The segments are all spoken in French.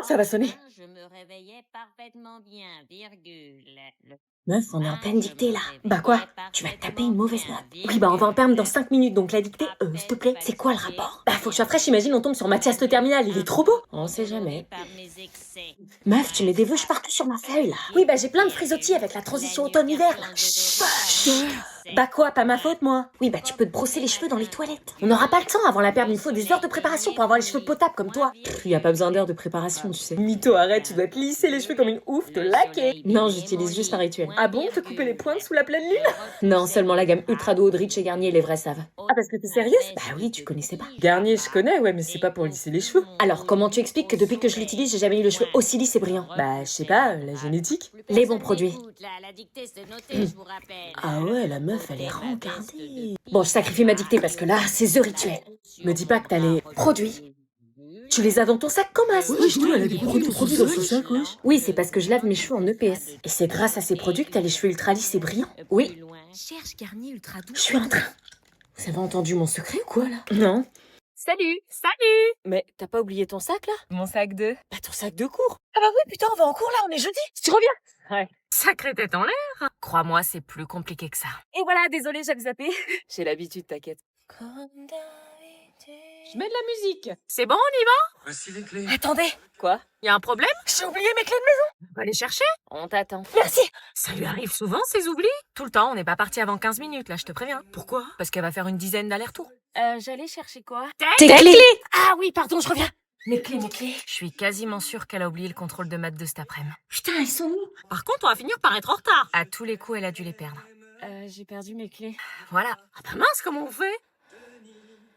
Ça va sonner. Je me réveillais parfaitement bien, virgule. Meuf, on est en pleine dictée là. Bah quoi? quoi? Tu vas te taper une mauvaise note. Oui, bah on va en perdre dans 5 minutes, donc la dictée, s'il te plaît, c'est quoi le rapport? Bah faut que je sois fraîche, imagine on tombe sur Mathias le terminal, il est trop beau. On sait jamais. Meuf, tu mets des veuches partout sur ma feuille là. Oui, bah j'ai plein de frisottis avec la transition automne-hiver là. Chut. Bah quoi, pas ma faute moi? Oui, bah tu peux te brosser les cheveux dans les toilettes. On n'aura pas le temps avant la perme, il faut des heures de préparation pour avoir les cheveux potables comme toi. Y a pas besoin d'heures de préparation, tu sais. Mytho, arrête, tu dois te lisser les cheveux comme une ouf, te laquer. Non, j'utilise juste un rituel. Ah bon, te couper les pointes sous la pleine lune? Non, seulement la gamme Ultra Duo de Rich et Garnier, les vrais savent. Ah parce que t'es sérieuse? Bah oui, tu connaissais pas. Garnier, je connais, ouais, mais c'est pas pour lisser les cheveux. Alors, comment tu expliques que depuis que je l'utilise, j'ai jamais eu le cheveu aussi lisse et brillant? Bah, je sais pas, la génétique. Les bons produits. Ah ouais, la meuf, elle est rencardée. Bon, je sacrifie ma dictée parce que là, c'est The Rituel. Me dis pas que t'as les Produits. Tu les as dans ton sac comme as. Oui, je elle a des produits dans son sac, wesh. Oui, c'est parce que je lave mes cheveux en EPS. Et c'est grâce à ces produits que t'as les cheveux ultra lisses et brillants. Oui. Cherche Garnier Ultra Doux. Je suis en train. Vous avez entendu mon secret ou quoi, là? Non. Salut! Salut! Mais t'as pas oublié ton sac, là? Mon sac de... Bah ton sac de cours. Ah bah oui, putain, on va en cours là, on est jeudi! Tu reviens? Ouais. Sacrée tête en l'air! Crois-moi, c'est plus compliqué que ça. Et voilà, désolé, j'avais zappé. J'ai l'habitude, t'inquiète. Je mets de la musique. C'est bon, on y va? Voici les clés. Attendez, Quoi? y a un problème? J'ai oublié mes clés de maison. On va les chercher. On t'attend. Merci! Ça lui arrive souvent, ces oublis? Tout le temps, on n'est pas parti avant 15 minutes, là, je te préviens. Pourquoi? Parce qu'elle va faire une dizaine d'allers-retours. J'allais chercher quoi? Tes clés! Ah oui, pardon, je reviens. Mes clés. Je suis quasiment sûre qu'elle a oublié le contrôle de maths de cet après-midi. Putain, ils sont où? Par contre, on va finir par être en retard. À tous les coups, elle a dû les perdre. J'ai perdu mes clés. Voilà. Ah bah mince, comment on fait?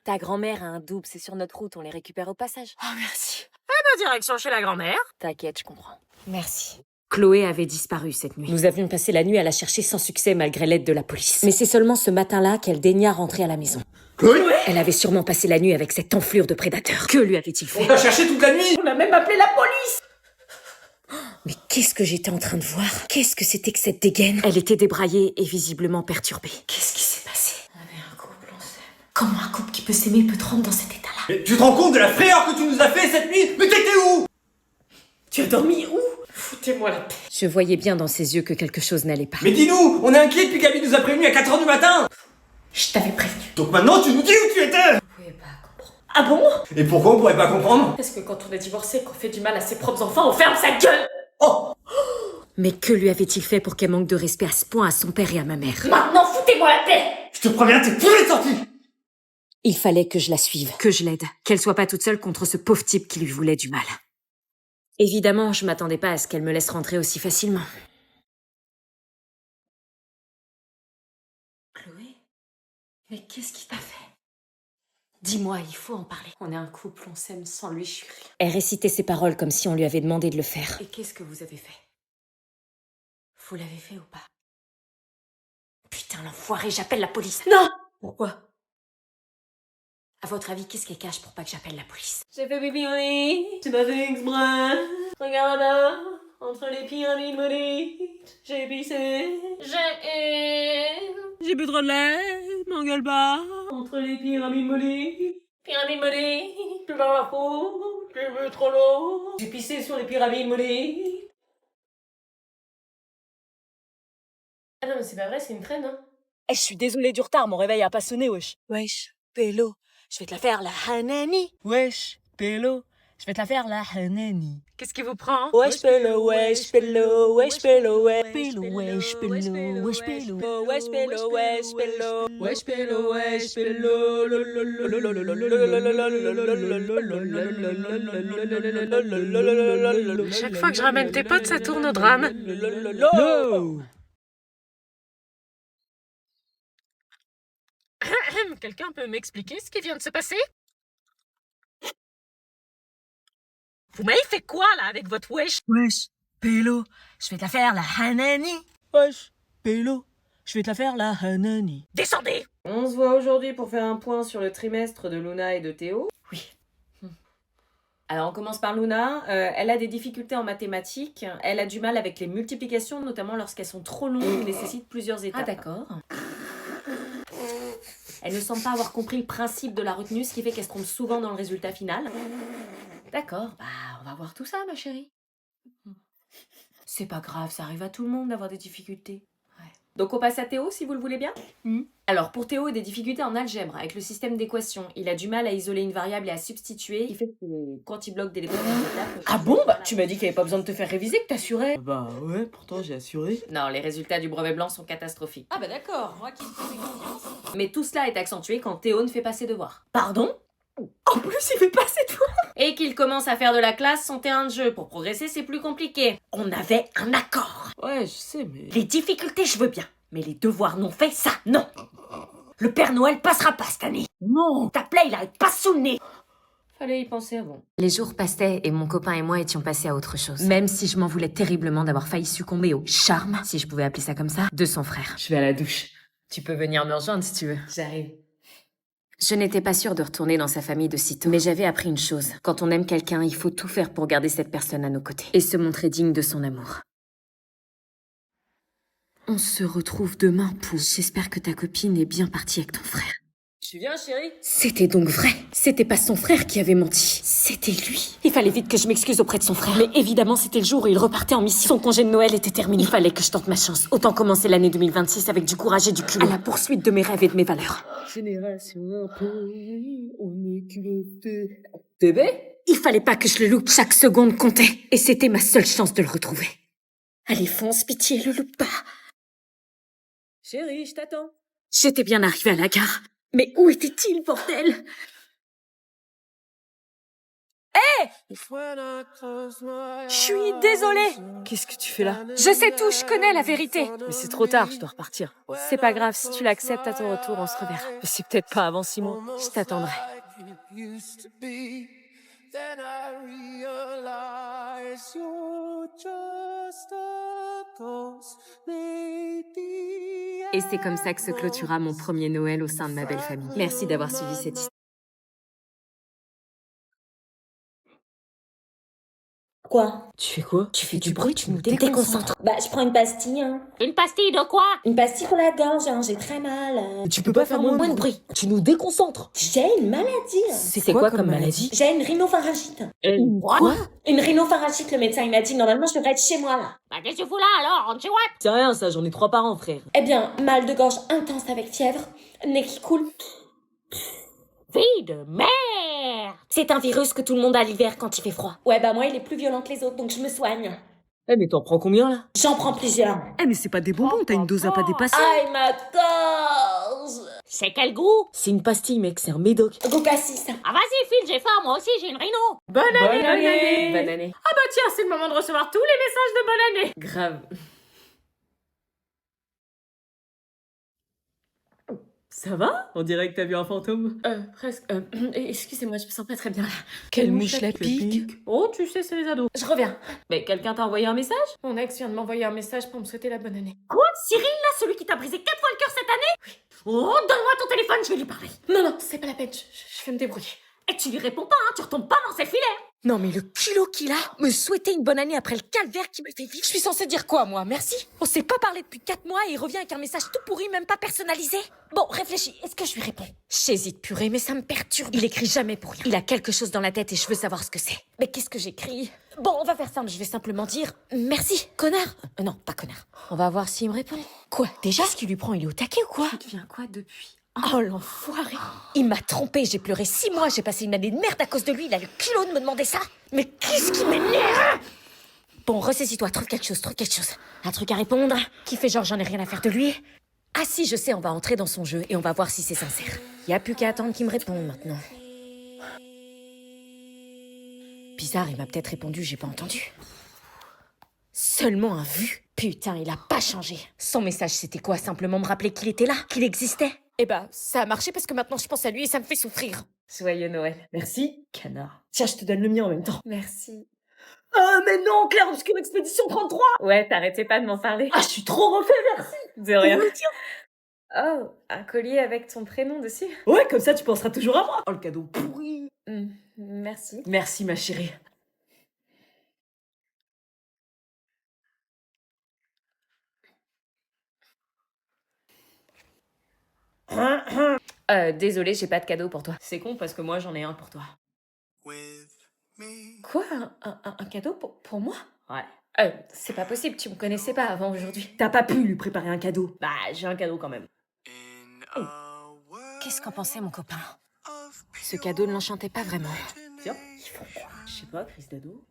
Ta grand-mère a un double, c'est sur notre route, on les récupère au passage. Oh, merci. Eh ben, direction chez la grand-mère. T'inquiète, je comprends. Merci. Chloé avait disparu cette nuit. Nous avions passé la nuit à la chercher sans succès malgré l'aide de la police. Mais c'est seulement ce matin-là qu'elle daigna rentrer à la maison. Chloé? Elle avait sûrement passé la nuit avec cette enflure de prédateur. Que lui avait-il fait? On t'a cherché toute la nuit! On a même appelé la police. Mais qu'est-ce que j'étais en train de voir? Qu'est-ce que c'était que cette dégaine? Elle était débraillée et visiblement perturbée. Qu'est-ce qui s'est passé? On avait un couple, on s'aime. Comment un couple qui peut s'aimer peut te rendre dans cet état-là? Mais tu te rends compte de la frayeur que tu nous as fait cette nuit? Mais t'étais où? Tu as dormi où? Foutez-moi la paix. Je voyais bien dans ses yeux que quelque chose n'allait pas. Mais dis-nous, on est inquiets depuis qu'Abby nous a prévenus à 4h du matin! Je t'avais prévenu. Donc maintenant tu nous dis où tu étais! Vous pouvez pas comprendre. Ah bon? Et pourquoi on pourrait pas comprendre? Parce que quand on a divorcé, qu'on fait du mal à ses propres enfants, on ferme sa gueule. Oh! Mais que lui avait-il fait pour qu'elle manque de respect à ce point à son père et à ma mère? Maintenant, foutez-moi la paix. Je te préviens, t'es plus sortie! Il fallait que je la suive, que je l'aide, qu'elle soit pas toute seule contre ce pauvre type qui lui voulait du mal. Évidemment, je m'attendais pas à ce qu'elle me laisse rentrer aussi facilement. Chloé, mais qu'est-ce qui t'a fait? Dis-moi, il faut en parler. On est un couple, on s'aime sans lui, je suis rien. Elle récitait ses paroles comme si on lui avait demandé de le faire. Et qu'est-ce que vous avez fait? Vous l'avez fait ou pas? Putain, l'enfoiré, j'appelle la police. Non! Pourquoi? À votre avis, qu'est-ce qu'elle cache pour pas que j'appelle la police? J'ai fait pipi au lit, j'ai pas fait exprès. Regarde là, entre les pyramides maudites, j'ai pissé. J'ai bu trop de lait, m'engueule pas. Entre les pyramides maudites, je suis dans la peau, j'ai bu trop l'eau. J'ai pissé sur les pyramides maudites. Ah non mais c'est pas vrai, c'est une traîne hein. Eh, je suis désolée du retard, mon réveil a pas sonné, wesh. Wesh, pélo, je vais te la faire la hanani. Wesh, pélo, je vais te la faire la hanani. Qu'est-ce qui vous prend? Wesh, pélo, wesh, pélo, wesh, pélo, wesh. Pélo, wesh, pélo, wesh, pélo. Wesh, pélo, wesh, pélo. Wesh, pélo, wesh, pélo. Chaque fois que je ramène tes potes, ça tourne au drame. No. Quelqu'un peut m'expliquer ce qui vient de se passer? Vous m'avez fait quoi là avec votre wesh? Wesh, pélo, je vais te la faire la hanani. Wesh, pélo, je vais te la faire la hanani. Descendez! On se voit aujourd'hui pour faire un point sur le trimestre de Luna et de Théo. Oui. Alors on commence par Luna. Elle a des difficultés en mathématiques. Elle a du mal avec les multiplications, notamment lorsqu'elles sont trop longues et nécessitent plusieurs étapes. Ah d'accord. Elle ne semble pas avoir compris le principe de la retenue, ce qui fait qu'elle se trompe souvent dans le résultat final. D'accord, bah on va voir tout ça, ma chérie. C'est pas grave, ça arrive à tout le monde d'avoir des difficultés. Ouais. Donc on passe à Théo, si vous le voulez bien. Alors pour Théo, des difficultés en algèbre, avec le système d'équations. Il a du mal à isoler une variable et à substituer. Il fait que quand il bloque des lettres... Ah bon? Bah, tu m'as dit qu'il n'y avait pas besoin de te faire réviser, que t'assurais. Bah ouais, pourtant j'ai assuré. Non, les résultats du brevet blanc sont catastrophiques. Ah bah d'accord, moi qui me faisais confiance. Mais tout cela est accentué quand Théo ne fait pas ses devoirs. Pardon? En plus, il fait pas cette fois. Et qu'il commence à faire de la classe son terrain de jeu. Pour progresser, c'est plus compliqué. On avait un accord. Ouais, je sais, mais... Les difficultés, je veux bien. Mais les devoirs non faits, ça, non. Le Père Noël passera pas cette année. Non. Ta plaie, il arrête pas sous le nez. Fallait y penser avant. Les jours passaient et mon copain et moi étions passés à autre chose. Même si je m'en voulais terriblement d'avoir failli succomber au charme, si je pouvais appeler ça comme ça, de son frère. Je vais à la douche. Tu peux venir me rejoindre si tu veux. J'arrive. Je n'étais pas sûre de retourner dans sa famille de sitôt, mais j'avais appris une chose. Quand on aime quelqu'un, il faut tout faire pour garder cette personne à nos côtés. Et se montrer digne de son amour. On se retrouve demain pour... J'espère que ta copine est bien partie avec ton frère. Tu viens, chérie? C'était donc vrai. C'était pas son frère qui avait menti. C'était lui. Il fallait vite que je m'excuse auprès de son frère. Mais évidemment, c'était le jour où il repartait en mission. Son congé de Noël était terminé. Il fallait que je tente ma chance. Autant commencer l'année 2026 avec du courage et du culot. À la poursuite de mes rêves et de mes valeurs. Génération un peu, on est culotté. Bébé? Il fallait pas que je le loupe. Chaque seconde comptait. Et c'était ma seule chance de le retrouver. Allez, fonce, pitié, le loupe pas. Chérie, je t'attends. J'étais bien arrivée à la gare. Mais où était-il, bordel? Je suis désolée. Qu'est-ce que tu fais là? Je sais tout, je connais la vérité. Mais c'est trop tard, je dois repartir. C'est pas grave, si tu l'acceptes à ton retour, on se reverra. Mais c'est peut-être pas avant 6 mois. Je t'attendrai. Et c'est comme ça que se clôtura mon premier Noël au sein de ma belle famille. Merci d'avoir suivi cette histoire. Quoi? Tu fais quoi? Tu fais du bruit, tu nous déconcentres. Bah, je prends une pastille, hein. Une pastille de quoi? Une pastille pour la gorge, hein. J'ai très mal. Tu peux pas faire moins de bruit. Tu nous déconcentres. J'ai une maladie. C'est quoi comme maladie? J'ai une rhinopharyngite. Quoi? Une rhinopharyngite, le médecin, il m'a dit, normalement, je devrais être chez moi, là. Bah qu'est-ce que tu fous là alors? On te what? C'est rien ça, j'en ai 3 par an, frère. Eh bien, mal de gorge intense avec fièvre, nez qui coule. Vie de merde! C'est un virus que tout le monde a l'hiver quand il fait froid. Ouais, bah moi, il est plus violent que les autres, donc je me soigne. Eh mais t'en prends combien là? J'en prends plusieurs. Eh mais c'est pas des bonbons, t'as une dose à pas dépasser. Aïe, ma gorge! C'est quel goût? C'est une pastille mec, c'est un médoc. Go cassis. Ah vas-y file, j'ai faim, moi aussi j'ai une rhino! Bonne année. Bonne année. Ah bah tiens, c'est le moment de recevoir tous les messages de bonne année. Grave. Ça va? On dirait que t'as vu un fantôme. Presque. Excusez-moi, je me sens pas très bien. Quelle mouche la pique. Oh, tu sais, c'est les ados. Je reviens. Mais quelqu'un t'a envoyé un message? Mon ex vient de m'envoyer un message pour me souhaiter la bonne année. Quoi? Cyril, là, celui qui t'a brisé 4 fois le cœur cette année? Oui. Oh, donne-moi ton téléphone, je vais lui parler. Non, c'est pas la peine, je vais me débrouiller. Et tu lui réponds pas, hein, tu retombes pas dans ses filets. Non mais le culot qu'il a, me souhaiter une bonne année après le calvaire qui me fait vivre. Je suis censée dire quoi, moi? Merci? On s'est pas parlé depuis 4 mois et il revient avec un message tout pourri, même pas personnalisé. Bon, réfléchis, est-ce que je lui réponds? J'hésite, purée, mais ça me perturbe. Il écrit jamais pour rien. Il a quelque chose dans la tête et je veux savoir ce que c'est. Mais qu'est-ce que j'écris? Bon, on va faire simple, je vais simplement dire merci, connard. Non, pas connard. On va voir s'il me répond. Quoi? Déjà, ce qu'il lui prend, il est au taquet ou quoi? Tu deviens quoi depuis? Oh l'enfoiré! Il m'a trompé, j'ai pleuré 6 mois, j'ai passé une année de merde à cause de lui, il a le culot de me demander ça! Mais qu'est-ce qui m'énerve! Bon, ressaisis-toi, trouve quelque chose. Un truc à répondre, qui fait genre j'en ai rien à faire de lui. Ah si, je sais, on va entrer dans son jeu et on va voir si c'est sincère. Y a plus qu'à attendre qu'il me réponde maintenant. Bizarre, il m'a peut-être répondu, j'ai pas entendu. Seulement un vu. Putain, il a pas changé. Son message, c'était quoi? Simplement me rappeler qu'il était là, qu'il existait? Eh bah, ça a marché parce que maintenant je pense à lui et ça me fait souffrir. Joyeux Noël. Merci, canard. Tiens, je te donne le mien en même temps. Merci. Ah, mais non, Claire Obscure Expédition 33! Ouais, t'arrêtais pas de m'en parler. Ah, je suis trop refait, merci! De rien. Oui, tiens. Oh, un collier avec ton prénom dessus. Ouais, comme ça, tu penseras toujours à moi. Oh, le cadeau pourri. Merci. Merci, ma chérie. Désolée, j'ai pas de cadeau pour toi. C'est con parce que moi j'en ai un pour toi. With Quoi? Un cadeau pour moi? Ouais. C'est pas possible, tu me connaissais pas avant aujourd'hui. T'as pas pu lui préparer un cadeau. Bah, j'ai un cadeau quand même. Qu'est-ce qu'en pensait mon copain? Ce cadeau ne l'enchantait pas vraiment. Tiens, ils font quoi? Je sais pas, crise d'ado.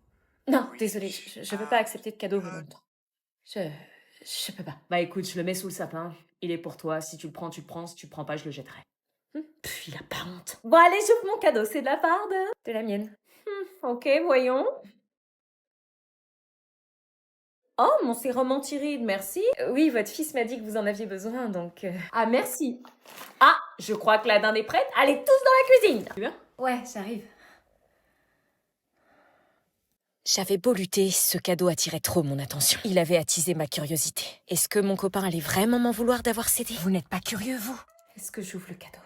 Non, désolée, je veux pas accepter de cadeau volontaire. Je peux pas. Bah écoute, je le mets sous le sapin. Il est pour toi. Si tu le prends, tu le prends. Si tu le prends pas, je le jetterai. Pff, il a pas honte. Bon, allez, j'ouvre mon cadeau. C'est de la part de... De la mienne. Ok, voyons. Oh, mon sérum anti-rides, merci. Oui, votre fils m'a dit que vous en aviez besoin, donc... Ah, merci. Ah, je crois que la dinde est prête. Allez, tous dans la cuisine. Tu viens? Ouais, j'arrive. J'avais beau lutter, ce cadeau attirait trop mon attention. Il avait attisé ma curiosité. Est-ce que mon copain allait vraiment m'en vouloir d'avoir cédé? Vous n'êtes pas curieux, vous? Est-ce que j'ouvre le cadeau?